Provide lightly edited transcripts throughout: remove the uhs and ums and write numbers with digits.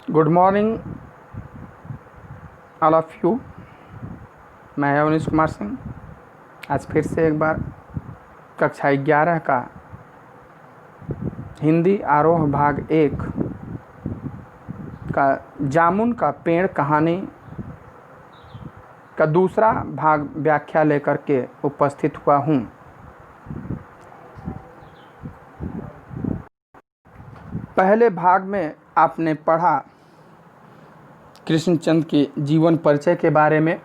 Good morning all of you. मैं अवनीश कुमार सिंह आज फिर से एक बार कक्षा 11 का हिंदी आरोह भाग 1 का जामुन का पेड़ कहानी का दूसरा भाग व्याख्या लेकर के उपस्थित हुआ हूँ। पहले भाग में आपने पढ़ा कृष्णचंद्र के जीवन परिचय के बारे में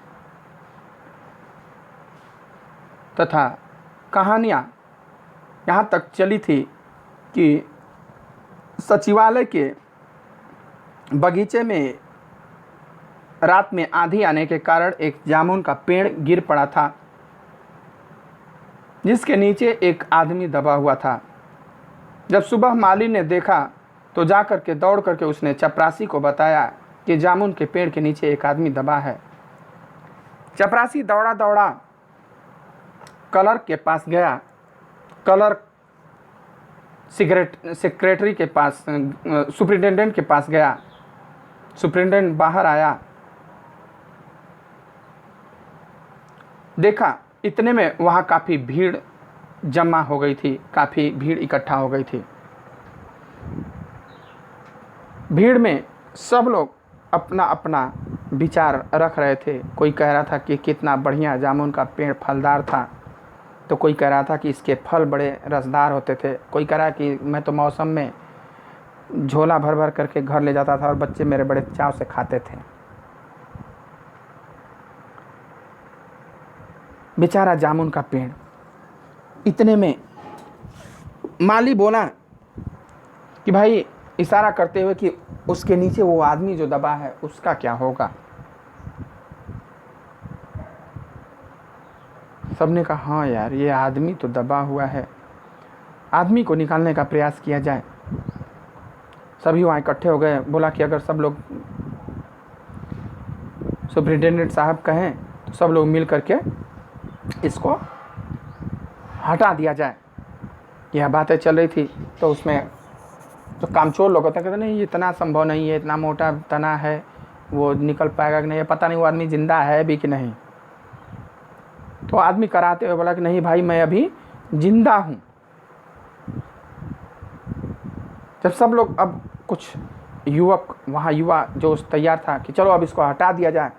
तथा कहानियाँ यहाँ तक चली थी कि सचिवालय के बगीचे में रात में आंधी आने के कारण एक जामुन का पेड़ गिर पड़ा था, जिसके नीचे एक आदमी दबा हुआ था। जब सुबह माली ने देखा तो जाकर के दौड़ करके उसने चपरासी को बताया कि जामुन के पेड़ के नीचे एक आदमी दबा है। चपरासी दौड़ा दौड़ा क्लर्क के पास गया। क्लर्क सेक्रेटरी के पास, सुपरिटेंडेंट के पास गया। सुपरिटेंडेंट बाहर आया, देखा इतने में वहाँ काफ़ी भीड़ जमा हो गई थी, काफ़ी भीड़ इकट्ठा हो गई थी। भीड़ में सब लोग अपना अपना विचार रख रहे थे। कोई कह रहा था कि कितना बढ़िया जामुन का पेड़ फलदार था, तो कोई कह रहा था कि इसके फल बड़े रसदार होते थे। कोई कह रहा कि मैं तो मौसम में झोला भर भर करके घर ले जाता था और बच्चे मेरे बड़े चाव से खाते थे। बेचारा जामुन का पेड़। इतने में माली बोला कि भाई, इशारा करते हुए कि उसके नीचे वो आदमी जो दबा है उसका क्या होगा। सबने कहा हाँ यार, ये आदमी तो दबा हुआ है, आदमी को निकालने का प्रयास किया जाए। सभी वहाँ इकट्ठे हो गए। बोला कि अगर सब लोग सुपरिटेंडेंट साहब कहें तो सब लोग मिल करके इसको हटा दिया जाए। यह बातें चल रही थी तो उसमें तो कामचोर लोग होते कहते नहीं, इतना संभव नहीं है, इतना मोटा तना है, वो निकल पाएगा कि नहीं, पता नहीं वो आदमी जिंदा है भी कि नहीं। तो आदमी कराते हुए बोला कि नहीं भाई, मैं अभी जिंदा हूँ। जब सब लोग, अब कुछ युवक वहाँ, युवा जो तैयार था कि चलो अब इसको हटा दिया जाए,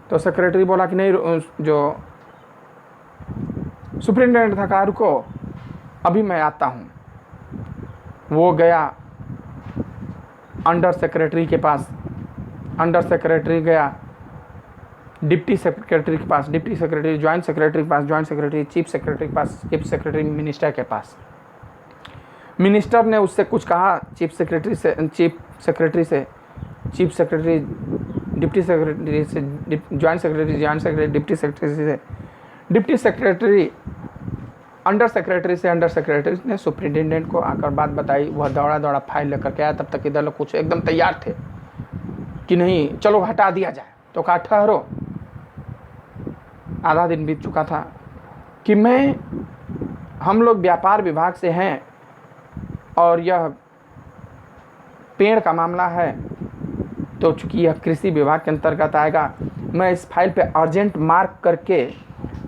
तो सेक्रेटरी बोला कि नहीं, जो सुपरिटेंडेंट था, कहा रुको, अभी मैं आता हूँ। वो गया अंडर सेक्रेटरी के पास, अंडर सेक्रेटरी गया डिप्टी सेक्रेटरी के पास, डिप्टी सेक्रेटरी ज्वाइंट सेक्रेटरी के पास, ज्वाइंट सेक्रेटरी चीफ सेक्रेटरी के पास, चीफ सेक्रेटरी मिनिस्टर के पास। मिनिस्टर ने उससे कुछ कहा, चीफ सेक्रेटरी से, चीफ सेक्रेटरी डिप्टी सेक्रेटरी से, ज्वाइंट सेक्रेटरी डिप्टी सेक्रेटरी से, डिप्टी सेक्रेटरी अंडर सेक्रेटरी से, अंडर सेक्रेटरी ने सुपरिटेंडेंट को आकर बात बताई। वह दौड़ा दौड़ा फाइल लेकर के आया। तब तक इधर लोग कुछ एकदम तैयार थे कि नहीं चलो हटा दिया जाए। तो कहा ठहरो, आधा दिन बीत चुका था कि हम लोग व्यापार विभाग से हैं और यह पेड़ का मामला है, तो चूँकि यह कृषि विभाग के अंतर्गत आएगा, मैं इस फाइल पे अर्जेंट मार्क करके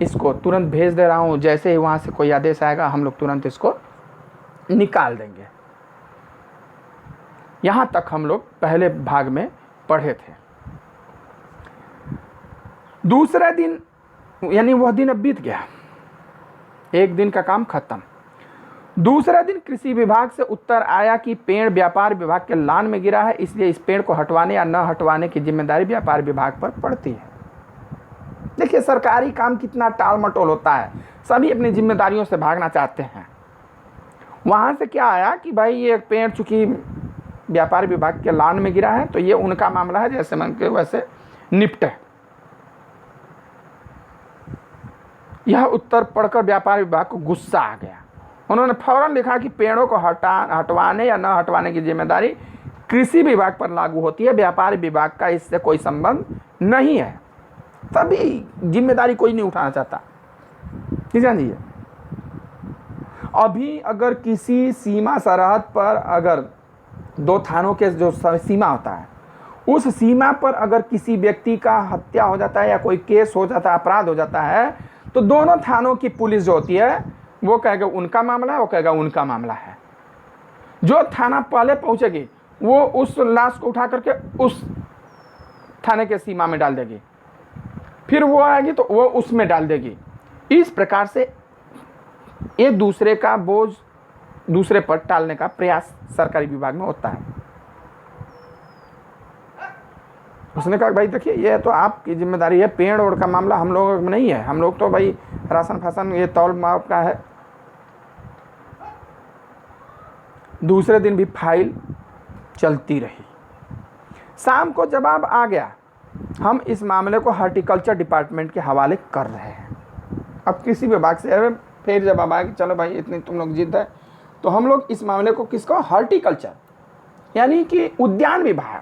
इसको तुरंत भेज दे रहा हूँ। जैसे ही वहाँ से कोई आदेश आएगा हम लोग तुरंत इसको निकाल देंगे। यहाँ तक हम लोग पहले भाग में पढ़े थे। दूसरे दिन, यानी वह दिन अब बीत गया, एक दिन का काम खत्म। दूसरा दिन कृषि विभाग से उत्तर आया कि पेड़ व्यापार विभाग के लान में गिरा है, इसलिए इस पेड़ को हटवाने या न हटवाने की जिम्मेदारी व्यापार विभाग पर पड़ती है। देखिए सरकारी काम कितना टाल मटोल होता है, सभी अपनी जिम्मेदारियों से भागना चाहते हैं। वहाँ से क्या आया कि भाई ये पेड़ चूंकि व्यापार विभाग के लान में गिरा है तो ये उनका मामला है, जैसे मन के वैसे निपटे। यह उत्तर पढ़कर व्यापार विभाग को गुस्सा आ गया। उन्होंने फौरन लिखा कि पेड़ों को हटवाने या न हटवाने की जिम्मेदारी कृषि विभाग पर लागू होती है, व्यापार विभाग का इससे कोई संबंध नहीं है। तभी जिम्मेदारी कोई नहीं उठाना चाहता। जानिए, अभी अगर किसी सीमा सरहद पर अगर दो थानों के जो सीमा होता है उस सीमा पर अगर किसी व्यक्ति का हत्या हो जाता है या कोई केस हो जाता है, अपराध हो जाता है, तो दोनों थानों की पुलिस जो होती है वो कहेगा उनका मामला है, वो कहेगा उनका मामला है। जो थाना पहले पहुंचेगी वो उस लाश को उठा करके उस थाने के सीमा में डाल देगी, फिर वो आएगी तो वो उसमें डाल देगी। इस प्रकार से एक दूसरे का बोझ दूसरे पर टालने का प्रयास सरकारी विभाग में होता है। उसने कहा भाई देखिए ये तो आपकी जिम्मेदारी है, पेड़ ओड़ का मामला हम लोगों में नहीं है, हम लोग तो भाई राशन फासन ये तौल माप का है। दूसरे दिन भी फाइल चलती रही। शाम को जवाब आ गया, हम इस मामले को हॉर्टिकल्चर डिपार्टमेंट के हवाले कर रहे हैं। अब किसी विभाग से फिर जवाब आया कि चलो भाई इतनी तुम लोग जिद है, तो हम लोग इस मामले को किसको, हॉर्टिकल्चर यानी कि उद्यान विभाग,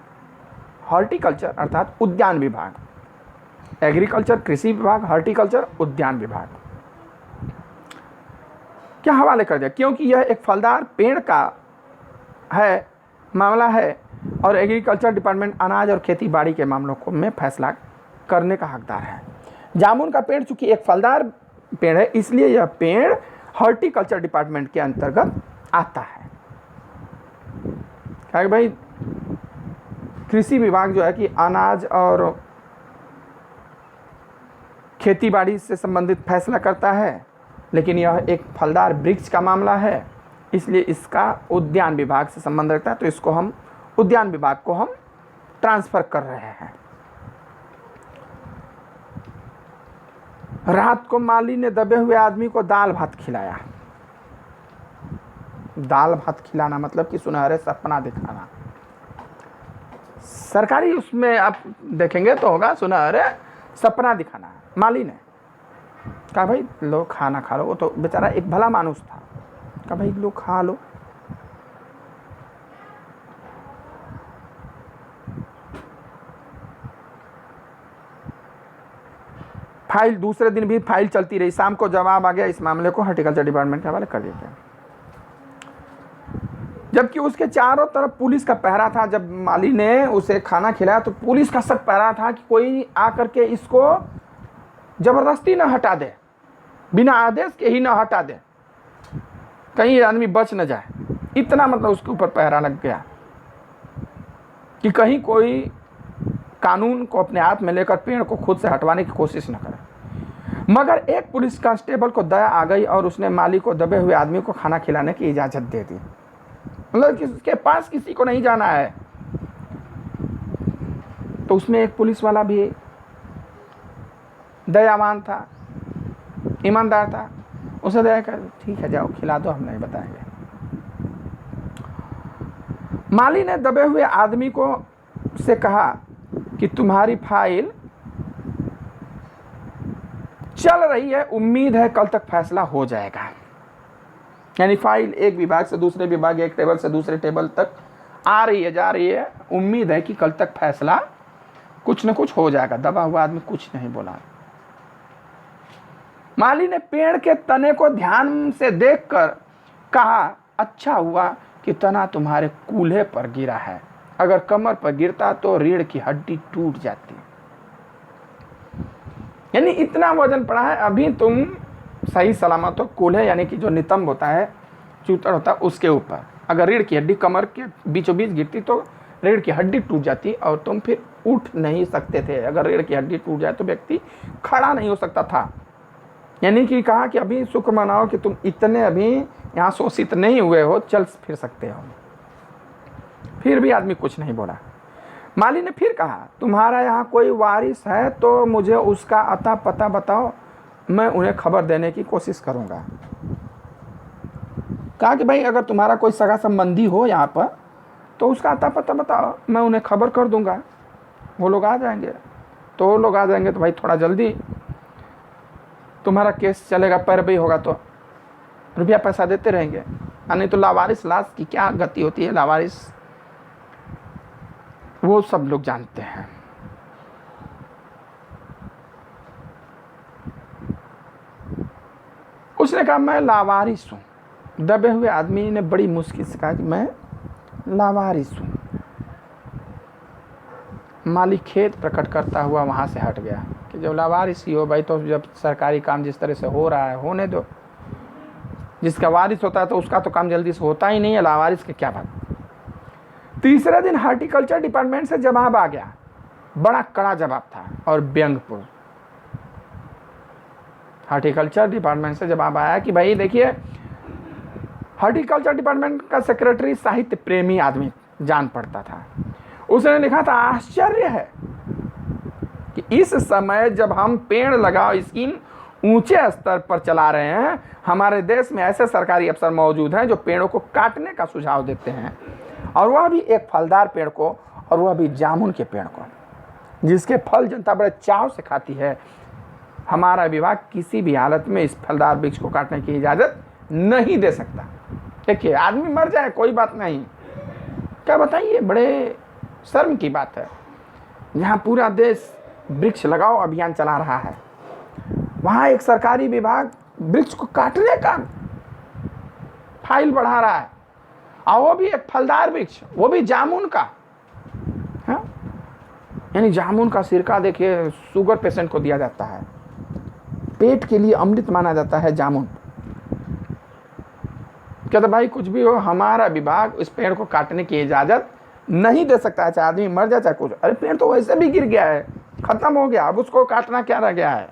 हॉर्टिकल्चर अर्थात उद्यान विभाग, एग्रीकल्चर कृषि विभाग, हॉर्टिकल्चर उद्यान विभाग क्या हवाले कर दिया, क्योंकि यह एक फलदार पेड़ का है मामला है और एग्रीकल्चर डिपार्टमेंट अनाज और खेती बाड़ी के मामलों को में फैसला करने का हकदार है। जामुन का पेड़ चूंकि एक फलदार पेड़ है, इसलिए यह पेड़ हॉर्टिकल्चर डिपार्टमेंट के अंतर्गत आता है। क्या भाई कृषि विभाग जो है कि अनाज और खेती बाड़ी से संबंधित फैसला करता है, लेकिन यह एक फलदार वृक्ष का मामला है, इसलिए इसका उद्यान विभाग से संबंध रखता है, तो इसको हम उद्यान विभाग को हम ट्रांसफर कर रहे हैं। रात को माली ने दबे हुए आदमी को दाल भात खिलाया। दाल भात खिलाना मतलब कि सुनहरे सपना दिखाना। सरकारी उसमें आप देखेंगे तो होगा सुनहरे सपना दिखाना। माली ने कहा भाई लो खाना खा लो, वो तो बेचारा एक भला मानुस था, कहा भाई लो खा लो। फाइल दूसरे दिन भी फाइल चलती रही। शाम को जवाब आ गया, इस मामले को हॉर्टिकल्चर डिपार्टमेंट के हवाले कर दिया गया। जबकि उसके चारों तरफ पुलिस का पहरा था। जब माली ने उसे खाना खिलाया तो पुलिस का सख्त पहरा था कि कोई आकर के इसको जबरदस्ती न हटा दे, बिना आदेश के ही न हटा दे, कहीं आदमी बच न जाए। इतना मतलब उसके ऊपर पहरा लग गया कि कहीं कोई कानून को अपने हाथ में लेकर पेड़ को खुद से हटवाने की कोशिश न करे। मगर एक पुलिस कांस्टेबल को दया आ गई और उसने माली को दबे हुए आदमी को खाना खिलाने की इजाजत दे दी। मतलब कि उसके पास किसी को नहीं जाना है। तो उसमें एक पुलिस वाला भी दयावान था, ईमानदार था, उसे दया कर ठीक है जाओ खिला दो, हम नहीं बताएंगे। माली ने दबे हुए आदमी को से कहा कि तुम्हारी फाइल चल रही है, उम्मीद है कल तक फैसला हो जाएगा। यानी फाइल एक विभाग से दूसरे विभाग, एक टेबल से दूसरे टेबल तक आ रही है, जा रही है, उम्मीद है कि कल तक फैसला कुछ न कुछ हो जाएगा। दबा हुआ आदमी कुछ नहीं बोला। माली ने पेड़ के तने को ध्यान से देखकर कहा, अच्छा हुआ कि तना तुम्हारे कूल्हे पर गिरा है, अगर कमर पर गिरता तो रीढ़ की हड्डी टूट जाती। यानी इतना वजन पड़ा है, अभी तुम सही सलामत हो। कूल्हे यानी कि जो नितंब होता है, चूतड़ होता है, उसके ऊपर अगर रीढ़ की हड्डी कमर के बीचों बीच गिरती तो रीढ़ की हड्डी टूट जाती और तुम फिर उठ नहीं सकते थे। अगर रीढ़ की हड्डी टूट जाए तो व्यक्ति खड़ा नहीं हो सकता था। यानी कि कहा कि अभी शुक्र मनाओ कि तुम इतने अभी यहाँ शोषित नहीं हुए हो, चल फिर सकते हो। फिर भी आदमी कुछ नहीं बोला। माली ने फिर कहा, तुम्हारा यहाँ कोई वारिस है तो मुझे उसका अता पता बताओ, मैं उन्हें खबर देने की कोशिश करूँगा। कहा कि भाई अगर तुम्हारा कोई सगा संबंधी हो यहाँ पर तो उसका अता पता बताओ, मैं उन्हें खबर कर दूँगा, वो लोग आ जाएंगे। तो वो लोग आ जाएंगे तो भाई थोड़ा जल्दी तुम्हारा केस चलेगा, पैरवी होगा तो रुपया पैसा देते रहेंगे। नहीं तो लावारिस लाश की क्या गति होती है, लावारिस वो सब लोग जानते हैं। उसने कहा मैं लावारिस हूँ। दबे हुए आदमी ने बड़ी मुश्किल से कहा कि मैं लावारिस हूँ। मालिक खेद प्रकट करता हुआ वहाँ से हट गया कि जब लावारिस ही हो भाई तो जब सरकारी काम जिस तरह से हो रहा है होने दो, जिसका वारिस होता है तो उसका तो काम जल्दी से होता ही नहीं है, लावारिस के क्या बात। तीसरे दिन हार्टिकल्चर डिपार्टमेंट से जवाब आ गया, बड़ा कड़ा जवाब था और व्यंग्यपूर्ण। हार्टिकल्चर डिपार्टमेंट से जवाब आया कि भाई देखिए, हार्टिकल्चर डिपार्टमेंट का सेक्रेटरी साहित्य प्रेमी आदमी जान पड़ता था। उसने लिखा था, आश्चर्य है कि इस समय जब हम पेड़ लगाओ स्कीम ऊंचे स्तर पर चला रहे हैं, हमारे देश में ऐसे सरकारी अफसर मौजूद हैं जो पेड़ों को काटने का सुझाव देते हैं, और वह भी एक फलदार पेड़ को, और वह भी जामुन के पेड़ को, जिसके फल जनता बड़े चाव से खाती है। हमारा विभाग किसी भी हालत में इस फलदार वृक्ष को काटने की इजाज़त नहीं दे सकता। देखिए, आदमी मर जाए कोई बात नहीं, क्या बताइए, बड़े शर्म की बात है। जहाँ पूरा देश वृक्ष लगाओ अभियान चला रहा है, वहाँ एक सरकारी विभाग वृक्ष को काटने का फाइल बढ़ा रहा है, और वो भी एक फलदार वृक्ष, वो भी जामुन का। हाँ, यानी जामुन का सिरका देखिए शुगर पेशेंट को दिया जाता है, पेट के लिए अमृत माना जाता है जामुन। कहते भाई कुछ भी हो, हमारा विभाग इस पेड़ को काटने की इजाजत नहीं दे सकता है, चाहे आदमी मर जाए चाहे कुछ। अरे पेड़ तो वैसे भी गिर गया है, खत्म हो गया, अब उसको काटना क्या रह गया है?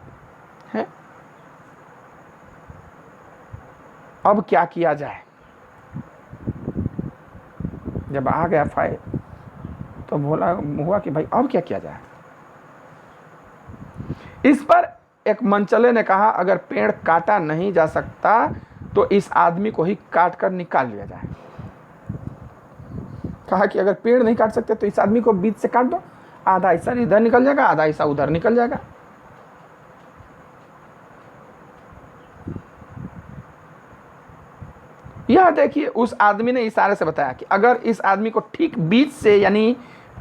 अब क्या किया जाए? जब आ गया फाइल तो बोला हुआ कि भाई अब क्या किया जाए। इस पर एक मनचले ने कहा, अगर पेड़ काटा नहीं जा सकता तो इस आदमी को ही काट कर निकाल लिया जाए। कहा कि अगर पेड़ नहीं काट सकते तो इस आदमी को बीच से काट दो, आधा हिस्सा इधर निकल जाएगा, आधा हिस्सा उधर निकल जाएगा। यह देखिए, उस आदमी ने इशारे से बताया कि अगर इस आदमी को ठीक बीच से यानी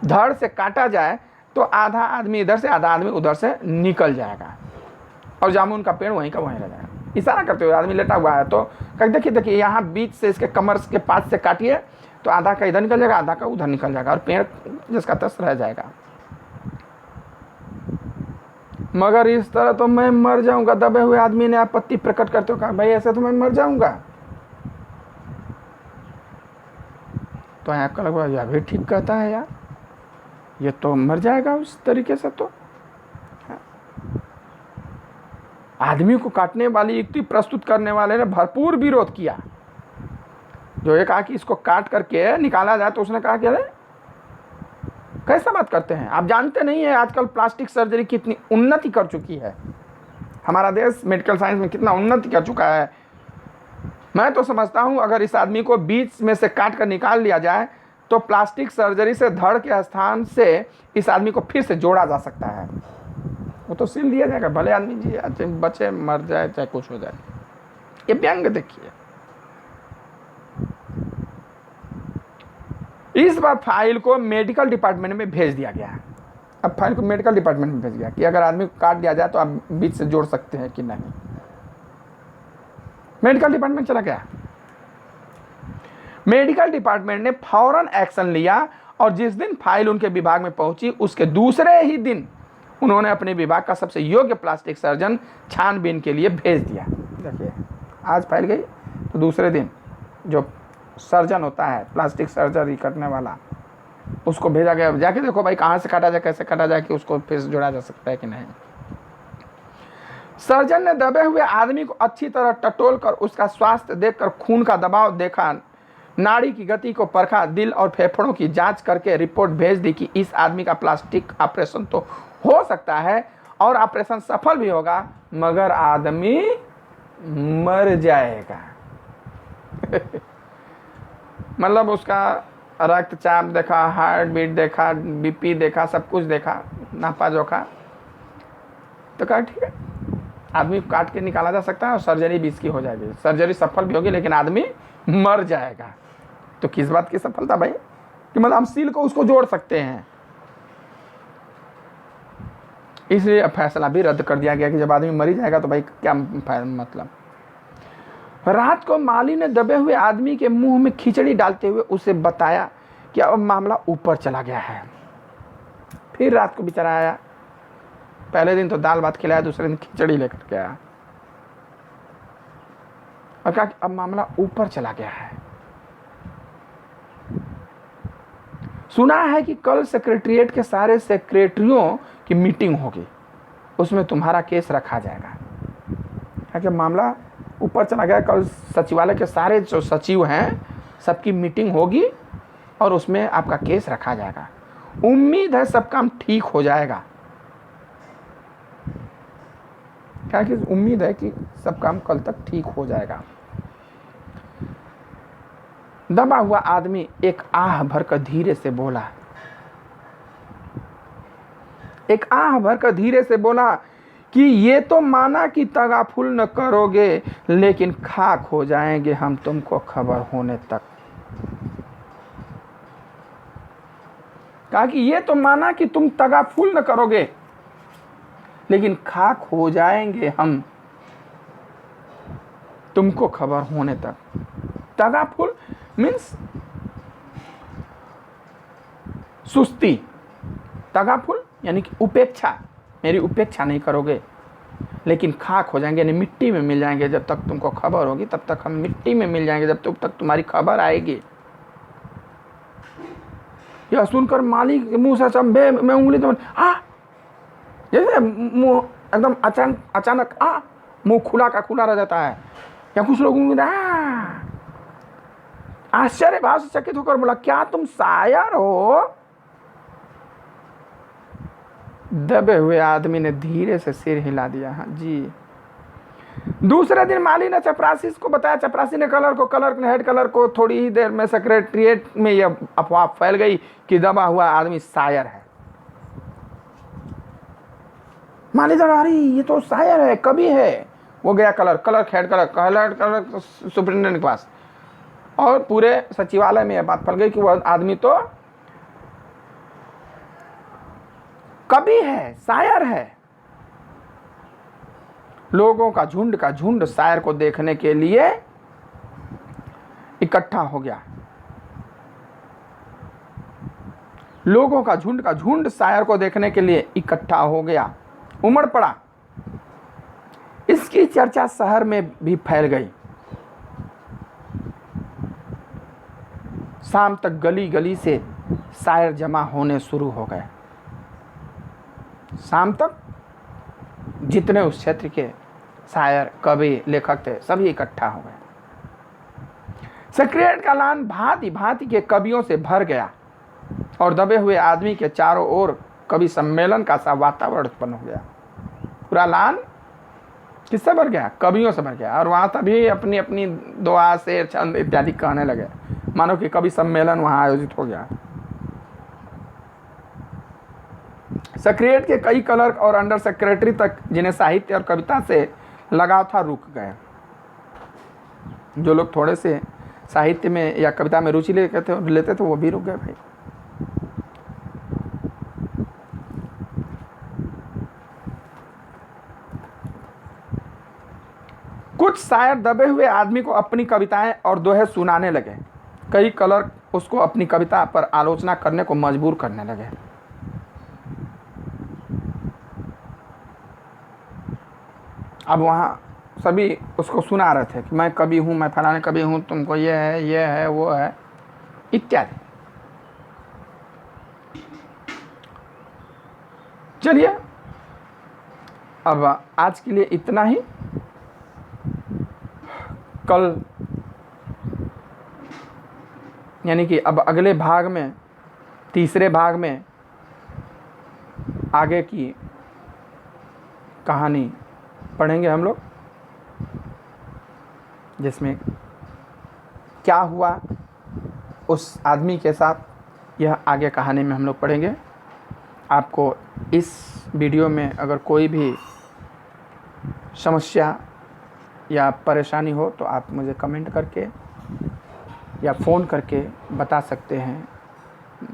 धड़ से काटा जाए तो आधा आदमी इधर से आधा आदमी उधर से निकल जाएगा, और जामुन का पेड़ वहीं का वहीं रह जाएगा। इशारा करते हुए आदमी लेटा हुआ है तो देखिए देखिए यहाँ बीच से इसके कमर के पास से काटिए तो आधा का इधर निकल जाएगा, आधा का उधर निकल जाएगा, और पेड़ जिसका तस रह जाएगा। मगर इस तरह तो मैं मर जाऊंगा। दबे हुए आदमी ने आपत्ति प्रकट करते हुए कहा, भाई ऐसे तो मैं मर जाऊंगा। तो आपका लगभग यह भी ठीक कहता है यार, ये तो मर जाएगा उस तरीके से। तो आदमी को काटने वाली युक्ति प्रस्तुत करने वाले ने भरपूर विरोध किया। जो ये कहा कि इसको काट करके निकाला जाए तो उसने कहा कि अरे कैसा बात करते हैं, आप जानते नहीं है आजकल प्लास्टिक सर्जरी कितनी उन्नति कर चुकी है। हमारा देश मेडिकल साइंस में कितना उन्नति कर चुका है। मैं तो समझता हूँ अगर इस आदमी को बीच में से काट कर निकाल लिया जाए तो प्लास्टिक सर्जरी से धड़ के स्थान से इस आदमी को फिर से जोड़ा जा सकता है। वो तो सिल दिया जाएगा, भले आदमी जी बचे मर जाए चाहे कुछ हो जाए। ये व्यंग देखिए। इस बार फाइल को मेडिकल डिपार्टमेंट में भेज दिया गया। अब फाइल को मेडिकल डिपार्टमेंट में भेज गया कि अगर आदमी को काट दिया जाए तो आप बीच से जोड़ सकते हैं कि नहीं। मेडिकल डिपार्टमेंट चला गया। मेडिकल डिपार्टमेंट ने फौरन एक्शन लिया और जिस दिन फाइल उनके विभाग में पहुंची उसके दूसरे ही दिन उन्होंने अपने विभाग का सबसे योग्य प्लास्टिक सर्जन छानबीन के लिए भेज दिया। देखिए, आज फाइल गई तो दूसरे दिन जो सर्जन होता है प्लास्टिक सर्जरी करने वाला, उसको भेजा गया, जाके देखो भाई कहाँ से काटा जाए, कैसे काटा जाए कि उसको फिर जोड़ा जा सकता है कि नहीं। सर्जन ने दबे हुए आदमी को अच्छी तरह टटोल कर उसका स्वास्थ्य देखकर खून का दबाव देखा, नाड़ी की गति को परखा, दिल और फेफड़ों की जांच करके रिपोर्ट भेज दी कि इस आदमी का प्लास्टिक ऑपरेशन तो हो सकता है और ऑपरेशन सफल भी होगा, मगर आदमी मर जाएगा। मतलब उसका रक्तचाप देखा, हार्ट बीट देखा, बीपी देखा, सब कुछ देखा, नापा जोखा, तो कहा ठीक है आदमी काट के निकाला जा सकता है और सर्जरी भी इसकी हो जाएगी। सर्जरी सफल भी होगी लेकिन आदमी मर जाएगा। तो किस बात की सफलता भाई कि मतलब हम सील को उसको जोड़ सकते हैं। इसलिए फैसला भी रद्द कर दिया गया कि जब आदमी मरी जाएगा तो भाई क्या मतलब। रात को माली ने दबे हुए आदमी के मुंह में खिचड़ी डालते हुए उसे बताया कि अब मामला ऊपर चला गया है। फिर रात को बेचारा आया, पहले दिन तो दाल भात खिलाया, दूसरे दिन खिचड़ी लेकर के आया और कहा कि अब मामला ऊपर चला गया है। सुना है कि कल सेक्रेटरिएट के सारे सेक्रेटरियों की मीटिंग होगी, उसमें तुम्हारा केस रखा जाएगा। क्या मामला ऊपर चला गया, कल सचिवालय के सारे जो सचिव हैं सबकी मीटिंग होगी और उसमें आपका केस रखा जाएगा। उम्मीद है सब काम ठीक हो जाएगा। क्या कि उम्मीद है कि सब काम कल तक ठीक हो जाएगा। दबा हुआ आदमी एक आह भरकर धीरे से बोला, एक आह भरकर धीरे से बोला कि ये तो माना कि तगाफुल न करोगे, लेकिन खाक हो जाएंगे हम तुमको खबर होने तक। कहा कि ये तो माना कि तुम तगाफुल न करोगे, लेकिन खाक हो जाएंगे हम तुमको खबर होने तक। तगाफुल मीन्स सुस्ती, तगाफुल यानी कि उपेक्षा, मेरी उपेक्षा नहीं करोगे, लेकिन खाक हो जाएंगे यानी मिट्टी में मिल जाएंगे। जब तक तुमको खबर होगी तब तक हम मिट्टी में मिल जाएंगे, जब तक तुम्हारी खबर आएगी। यह सुनकर माली के मुंह से चंबे में उंगली तो जैसे मुंह एकदम अचानक मुंह खुला का खुला रह जाता है, या कुछ लोग आश्चर्य भाव से चकित होकर बोला, क्या तुम शायर हो? दबे हुए आदमी ने धीरे से सिर हिला दिया, हाँ जी। दूसरे दिन माली ने चपरासी को बताया, चपरासी ने कलर ने हेड कलर को। थोड़ी ही देर में सेक्रेटरिएट में यह अफवाह फैल गई कि दबा हुआ आदमी शायर है। माली तो अरे ये तो शायर है, कवि है। वो गया हेड कलर सुप्रिंटेंडेंट के पास, और पूरे सचिवालय में यह बात फैल गई कि वह आदमी तो कवि है, शायर है। लोगों का झुंड शायर को देखने के लिए इकट्ठा हो गया। लोगों का झुंड शायर को देखने के लिए इकट्ठा हो गया, उमड़ पड़ा। इसकी चर्चा शहर में भी फैल गई। शाम तक गली गली से शायर जमा होने शुरू हो गए। शाम तक जितने उस क्षेत्र के शायर, कवि, लेखक थे, सभी इकट्ठा हो गए। सेक्रेटरिएट का लान भांति भांति के कवियों से भर गया और दबे हुए आदमी के चारों ओर कवि सम्मेलन का सा वातावरण उत्पन्न हो गया। पूरा लान किससे भर गया? कवियों से भर गया। और वहां सभी अपनी अपनी दुआ, शेर, छंद इत्यादि कहने लगे, मानो कि कवि सम्मेलन वहां आयोजित हो गया। सेक्रेटरिएट के कई क्लर्क और अंडर सेक्रेटरी तक, जिन्हें साहित्य और कविता से लगाव था, रुक गए। जो लोग थोड़े से साहित्य में या कविता में रुचि लेते थे वो भी रुक गए भाई। कुछ शायर दबे हुए आदमी को अपनी कविताएं और दोहे सुनाने लगे। कई क्लर्क उसको अपनी कविता पर आलोचना करने को मजबूर करने लगे। अब वहाँ सभी उसको सुना रहे थे कि मैं कवि हूँ, मैं फलाने कवि हूँ, तुमको ये है वो है इत्यादि। चलिए अब आज के लिए इतना ही। कल यानी कि अब अगले भाग में, तीसरे भाग में आगे की कहानी पढ़ेंगे हम लोग, जिसमें क्या हुआ उस आदमी के साथ, यह आगे कहानी में हम लोग पढ़ेंगे। आपको इस वीडियो में अगर कोई भी समस्या या परेशानी हो तो आप मुझे कमेंट करके या फ़ोन करके बता सकते हैं।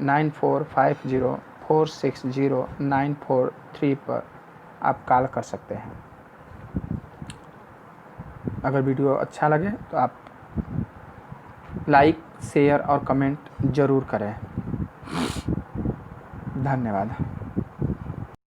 9450460943 पर आप कॉल कर सकते हैं। अगर वीडियो अच्छा लगे तो आप लाइक, शेयर और कमेंट ज़रूर करें। धन्यवाद।